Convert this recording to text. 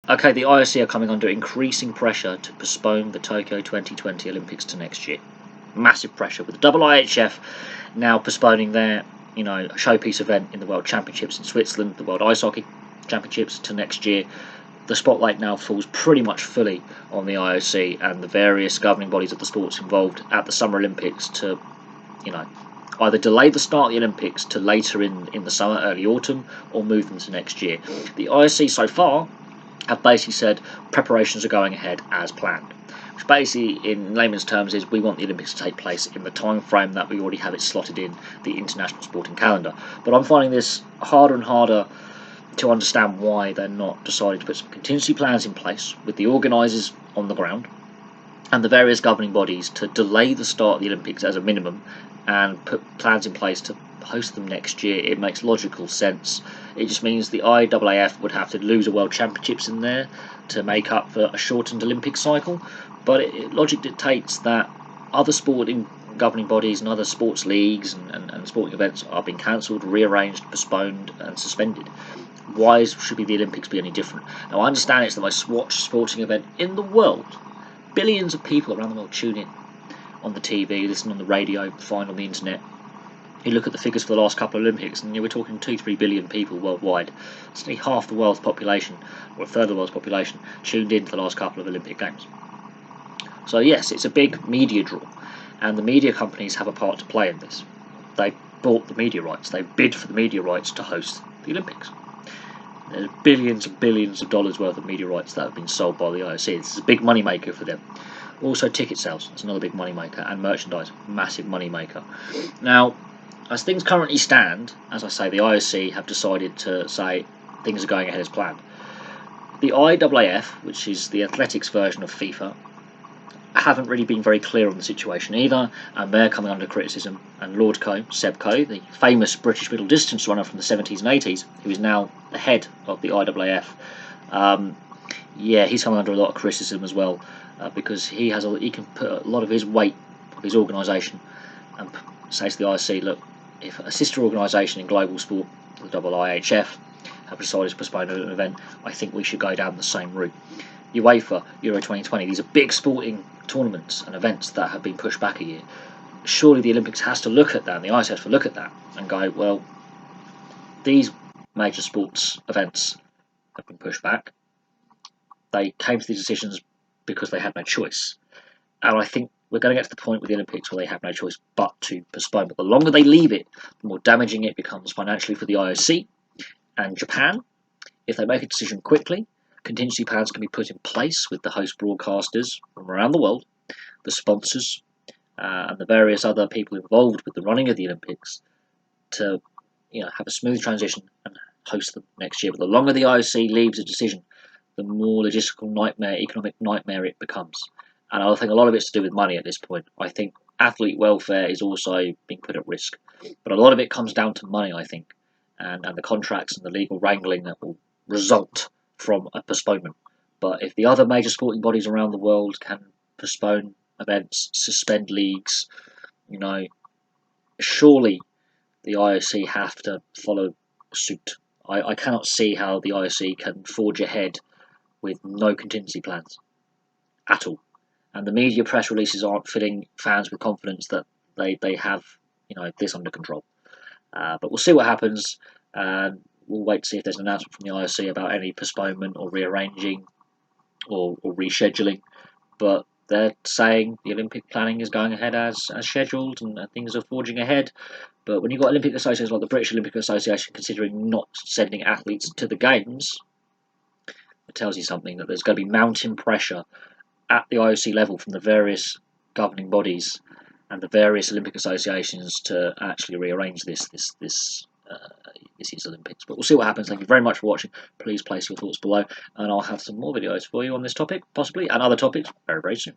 Okay, the IOC are coming under increasing pressure to postpone the Tokyo 2020 Olympics to next year. Massive pressure, with the IIHF now postponing their, showpiece event in the World Championships in Switzerland, the World Ice Hockey Championships, to next year. The spotlight now falls pretty much fully on the IOC and the various governing bodies of the sports involved at the Summer Olympics to, either delay the start of the Olympics to later in the summer, early autumn, or move them to next year. The IOC so far have basically said preparations are going ahead as planned, which basically, in layman's terms, is we want the Olympics to take place in the time frame that we already have it slotted in the international sporting calendar. But I'm finding this harder and harder to understand why they're not deciding to put some contingency plans in place with the organisers on the ground and the various governing bodies to delay the start of the Olympics as a minimum and put plans in place to host them next year. It makes logical sense. It just means the IAAF would have to lose a World Championships in there to make up for a shortened Olympic cycle, but logic dictates that other sporting governing bodies and other sports leagues and sporting events are being cancelled, rearranged, postponed and suspended. Why should the Olympics be any different? Now, I understand it's the most watched sporting event in the world. Billions of people around the world tune in on the TV, listen on the radio, find on the internet. You look at the figures for the last couple of Olympics, and we're talking 2-3 billion people worldwide. It's nearly half the world's population, or a third of the world's population, tuned in for the last couple of Olympic Games. So yes, it's a big media draw, and the media companies have a part to play in this. They bought the media rights. They bid for the media rights to host the Olympics. There's billions and billions of dollars worth of media rights that have been sold by the IOC. This is a big money maker for them. Also, ticket sales. That's another big money maker, and merchandise, massive money maker. Now, as things currently stand, as I say, the IOC have decided to say things are going ahead as planned. The IAAF, which is the athletics version of FIFA, haven't really been very clear on the situation either, and they're coming under criticism. And Lord Coe, Seb Coe, the famous British middle distance runner from the 70s and 80s, who is now the head of the IAAF, he's coming under a lot of criticism as well, because he can put a lot of his weight of his organisation and say to the IOC, look, if a sister organisation in global sport, the IIHF, have decided to postpone an event, I think we should go down the same route. UEFA, Euro 2020, these are big sporting tournaments and events that have been pushed back a year. Surely the Olympics has to look at that, and the IOC has to look at that and go, well, these major sports events have been pushed back. They came to these decisions because they had no choice. And I think we're going to get to the point with the Olympics where they have no choice but to postpone. But the longer they leave it, the more damaging it becomes financially for the IOC and Japan. If they make a decision quickly, contingency plans can be put in place with the host broadcasters from around the world, the sponsors, and the various other people involved with the running of the Olympics to have a smooth transition and host them next year. But the longer the IOC leaves a decision, the more logistical nightmare, economic nightmare it becomes. And I think a lot of it's to do with money at this point. I think athlete welfare is also being put at risk. But a lot of it comes down to money, I think, and the contracts and the legal wrangling that will result from a postponement. But if the other major sporting bodies around the world can postpone events, suspend leagues, surely the IOC have to follow suit. I cannot see how the IOC can forge ahead with no contingency plans at all. And the media press releases aren't filling fans with confidence that they have this under control. But we'll see what happens. We'll wait to see if there's an announcement from the IOC about any postponement or rearranging or rescheduling. But they're saying the Olympic planning is going ahead as scheduled and things are forging ahead. But when you've got Olympic associations like the British Olympic Association considering not sending athletes to the Games, it tells you something, that there's going to be mounting pressure at the IOC level from the various governing bodies and the various Olympic associations to actually rearrange this year's Olympics. But we'll see what happens. Thank you very much for watching. Please place your thoughts below, and I'll have some more videos for you on this topic, possibly, and other topics very, very soon.